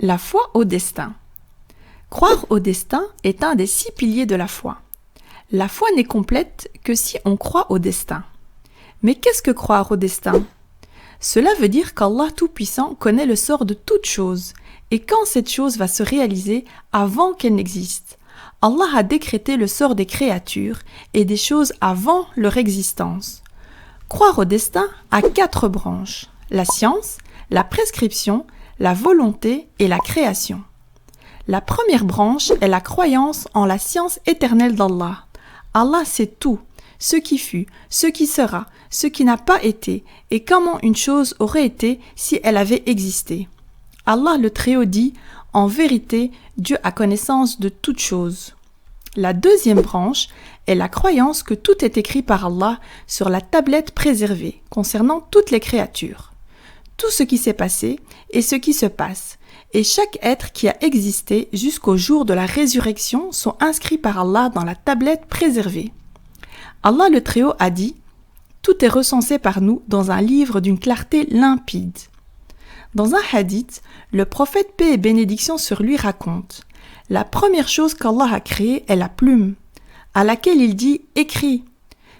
La foi au destin. Croire au destin est un des 6 piliers de la foi. La foi n'est complète que si on croit au destin. Mais qu'est-ce que croire au destin? Cela veut dire qu'Allah Tout-Puissant connaît le sort de toute chose et quand cette chose va se réaliser avant qu'elle n'existe. Allah a décrété le sort des créatures et des choses avant leur existence. Croire au destin a 4 branches: la science, la prescription, la volonté et la création. La première branche est la croyance en la science éternelle d'Allah. Allah sait tout, ce qui fut, ce qui sera, ce qui n'a pas été et comment une chose aurait été si elle avait existé. Allah le Très-Haut dit: en vérité, Dieu a connaissance de toutes choses. La deuxième branche est la croyance que tout est écrit par Allah sur la tablette préservée concernant toutes les créatures. Tout ce qui s'est passé et ce qui se passe, et chaque être qui a existé jusqu'au jour de la résurrection sont inscrits par Allah dans la tablette préservée. Allah le Très-Haut a dit: tout est recensé par nous dans un livre d'une clarté limpide. Dans un hadith, le prophète paix et bénédiction sur lui raconte: la première chose qu'Allah a créée est la plume, à laquelle il dit: écris.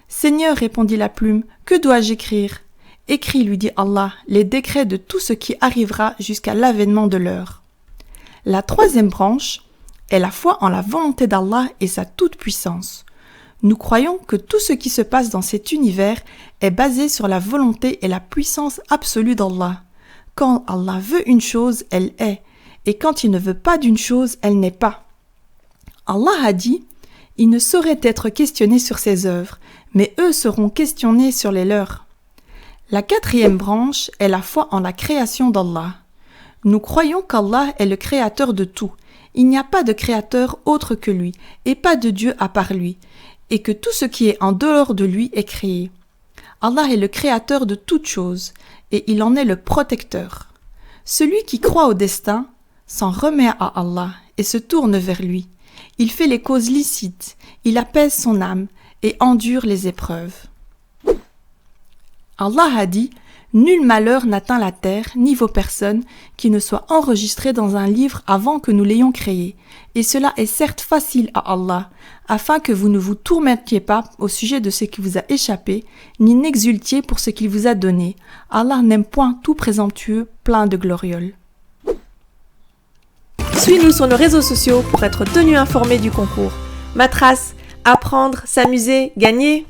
Seigneur, répondit la plume, que dois-je écrire? Écris, lui dit Allah, les décrets de tout ce qui arrivera jusqu'à l'avènement de l'heure. La troisième branche est la foi en la volonté d'Allah et sa toute-puissance. Nous croyons que tout ce qui se passe dans cet univers est basé sur la volonté et la puissance absolue d'Allah. Quand Allah veut une chose, elle est, et quand il ne veut pas d'une chose, elle n'est pas. Allah a dit: il ne saurait être questionné sur ses œuvres, mais eux seront questionnés sur les leurs. La quatrième branche est la foi en la création d'Allah. Nous croyons qu'Allah est le créateur de tout. Il n'y a pas de créateur autre que lui, et pas de Dieu à part lui, et que tout ce qui est en dehors de lui est créé. Allah est le créateur de toutes choses, et il en est le protecteur. Celui qui croit au destin s'en remet à Allah et se tourne vers lui. Il fait les causes licites, il apaise son âme et endure les épreuves. Allah a dit: nul malheur n'atteint la terre, ni vos personnes, qui ne soient enregistrées dans un livre avant que nous l'ayons créé. Et cela est certes facile à Allah, afin que vous ne vous tourmentiez pas au sujet de ce qui vous a échappé, ni n'exultiez pour ce qu'il vous a donné. Allah n'aime point tout présomptueux, plein de glorioles. Suis-nous sur nos réseaux sociaux pour être tenu informé du concours. Matras, apprendre, s'amuser, gagner.